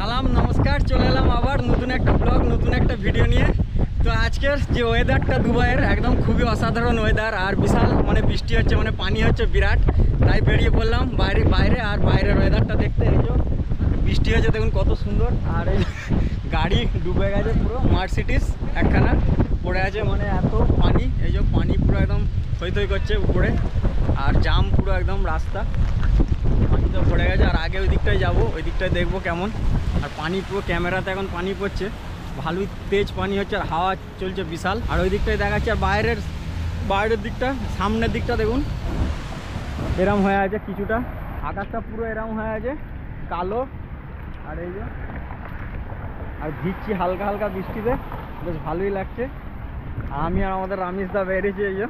সালাম নমস্কার, চলে এলাম আবার নতুন একটা ব্লগ, নতুন একটা ভিডিও নিয়ে। তো আজকের যে ওয়েদারটা দুবাইয়ের একদম খুবই অসাধারণ ওয়েদার, আর বিশাল বৃষ্টি হচ্ছে, পানি হচ্ছে বিরাট। তাই বেরিয়ে পড়লাম বাইরে আর বাইরের ওয়েদারটা দেখতে। এই যে বৃষ্টি হচ্ছে, দেখুন কত সুন্দর। আর এই গাড়ি ডুবে গেছে পুরো, মার্সিডিজ একখানা পড়ে আছে, এত পানি। এই যে পানি পুরো একদম থই থই করছে উপরে, আর জাম পুরো একদম রাস্তা পানিতে ভরে গেছে। আর আগে ওই দিকটায় যাবো, ওই দিকটায় দেখবো কেমন। আর পানি পুরো ক্যামেরাতে এখন পানি পড়ছে, ভালোই তেজ পানি হচ্ছে, আর হাওয়া চলছে বিশাল। আর ওই দিকটায় দেখাচ্ছে, আর বাইরের দিকটা, সামনের দিকটা দেখুন এরম হয়ে আছে কিছুটা, আকাশটা পুরো এরম হয়ে আছে কালো। আর এই যে আর ভিজছি হালকা হালকা বৃষ্টিতে, বেশ ভালোই লাগছে। আমি আর আমাদের রামেশদা বেরিয়েছি, এই যে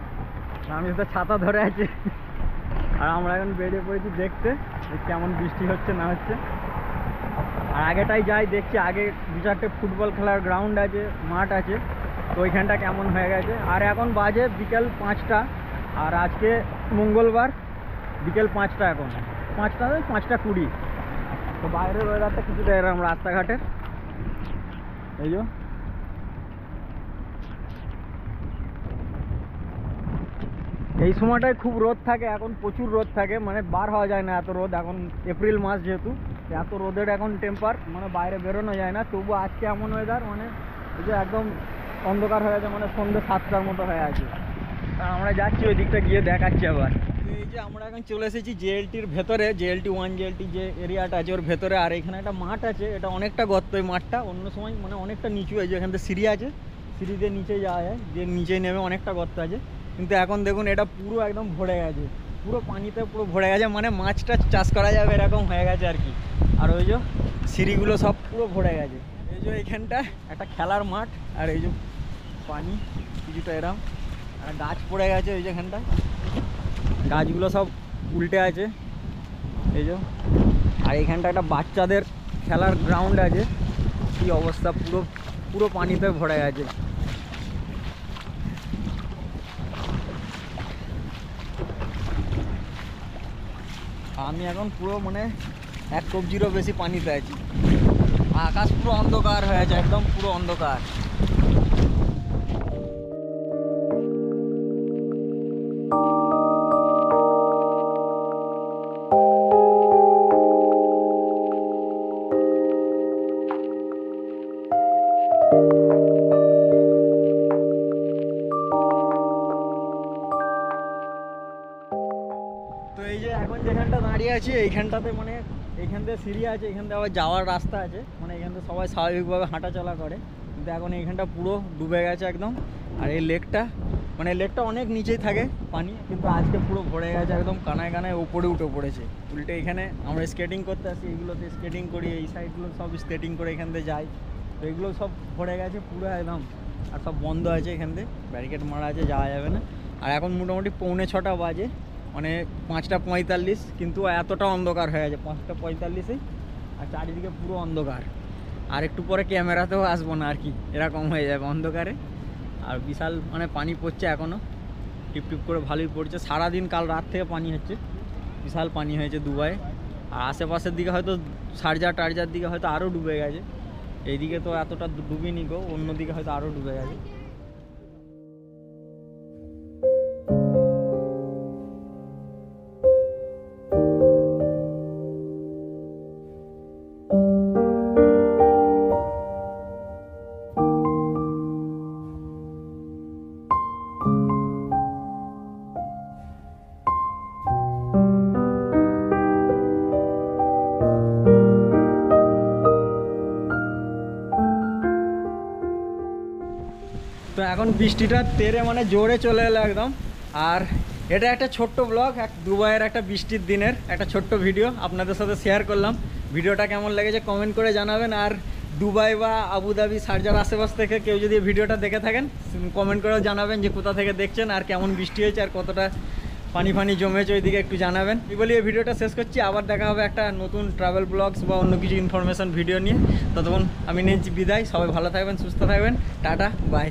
রামেশদা ছাতা ধরে আছে, আর আমরা এখন বেরিয়ে পড়েছি দেখতে কেমন বৃষ্টি হচ্ছে না হচ্ছে। আর আগেটাই যাই দেখছি, আগে দু চারটে ফুটবল খেলার গ্রাউন্ড আছে, মাঠ আছে, তো ওইখানটা কেমন হয়ে গেছে। আর এখন বাজে বিকেল 5টা, আর আজকে মঙ্গলবার, বিকেল 5টা, এখন 5:20। তো বাইরের ওয়েদারটা কিছুটা এরকম রাস্তাঘাটের। এই যে এই সময়টায় খুব রোদ থাকে, এখন প্রচুর রোদ থাকে, বার হওয়া যায় না এত রোদ। এখন এপ্রিল মাস যেহেতু, এত রোদের এখন টেম্পার, বাইরে বেরোনো যায় না। তবু আজকে এমন ওয়েদার, এই যে একদম অন্ধকার হয়ে আছে, সন্ধ্যে 7টার মতো হয়ে আছে। আর আমরা যাচ্ছি ওই দিকটা, গিয়ে দেখাচ্ছি আবার। এই যে আমরা এখন চলে এসেছি জেএলটির ভেতরে, জেএলটি 1 জেএলটি যে এরিয়াটা আছে ওর ভেতরে। আর এখানে একটা মাঠ আছে, এটা অনেকটা গর্ত এই মাঠটা, অন্য সময় অনেকটা নিচু। এই যে এখান থেকে সিঁড়ি আছে, সিঁড়ি দিয়ে নিচে যাওয়া যায়, যে নিচে নেমে অনেকটা গর্ত আছে। কিন্তু এখন দেখুন এটা পুরো একদম ভরে গেছে, পুরো পানিতে পুরো ভরে গেছে, মাছটা চাষ করা যাবে এরকম হয়ে গেছে আর কি। আর ওই যে সিঁড়িগুলো সব পুরো ভরে গেছে। এই যে এইখানটা একটা খেলার মাঠ, আর এই যে পানি কিছুটা এরম, আর গাছ পড়ে গেছে ওই যেখানটা, গাছগুলো সব উল্টে আছে। এই যে আর এইখানটা একটা বাচ্চাদের খেলার গ্রাউন্ড আছে, কী অবস্থা, পুরো পুরো পানিতে ভরে গেছে। আমি এখন পুরো 1 কবজিরও বেশি পানিতে আছি, আকাশ পুরো অন্ধকার হয়ে আছে, একদম পুরো অন্ধকার। তো এই যে এখন যেখানটা দাঁড়িয়ে আছি, এইখানটাতে এইখান থেকে সিঁড়ি আছে, এইখান থেকে আবার যাওয়ার রাস্তা আছে, এখান থেকে সবাই স্বাভাবিকভাবে হাঁটা চলা করে। কিন্তু এখন এইখানটা পুরো ডুবে গেছে একদম। আর এই লেকটা লেকটা অনেক নিচেই থাকে পানি, কিন্তু আজকে পুরো ভরে গেছে একদম, কানায় কানায় উপরে উঠে পড়েছে। উল্টে এখানে আমরা স্কেটিং করতে আসি, এইগুলোতে স্কেটিং করি, এই সাইডগুলো সব স্কেটিং করে এখান থেকে যাই। তো এগুলো সব ভরে গেছে পুরো একদম, আর সব বন্ধ আছে, এখান থেকে ব্যারিকেড মারা আছে, যাওয়া যাবে না। আর এখন মোটামুটি 6:45 বাজে, 5:45, কিন্তু এতটা অন্ধকার হয়ে গেছে 5:45-এই, আর চারিদিকে পুরো অন্ধকার। আর একটু পরে ক্যামেরাতেও আসবো না আর কি, এরকম হয়ে যাবে অন্ধকারে। আর বিশাল পানি পড়ছে এখনও, টিপটিপ করে ভালোই পড়ছে। সারাদিন কাল রাত থেকে পানি হচ্ছে, বিশাল পানি হয়েছে দুবাই। আর আশেপাশের দিকে হয়তো শারজার দিকে হয়তো আরও ডুবে গেছে, এইদিকে তো এতটা ডুবিনি গো, অন্যদিকে হয়তো আরও ডুবে গেছে। তো এখন বৃষ্টিটা তেরে জোরে চলে এলো একদম। আর এটা একটা ছোট্ট ব্লগ, দুবাইয়ের একটা বৃষ্টির দিনের একটা ছোট্ট ভিডিও আপনাদের সাথে শেয়ার করলাম। ভিডিওটা কেমন লেগেছে কমেন্ট করে জানাবেন। আর দুবাই বা আবুধাবি, শারজার আশেপাশ থেকে কেউ যদি ভিডিওটা দেখে থাকেন, কমেন্ট করেও জানাবেন যে কোথা থেকে দেখছেন, আর কেমন বৃষ্টি হয়েছে, আর কতটা পানি জমেছে ওইদিকে একটু জানাবেন। এই বলি এই ভিডিওটা শেষ করছি, আবার দেখা হবে একটা নতুন ট্রাভেল ব্লগস বা অন্য কিছু ইনফরমেশন ভিডিও নিয়ে। ততক্ষণ আমি নিচ্ছি বিদায়, সবাই ভালো থাকবেন, সুস্থ থাকবেন, টাটা, বাই।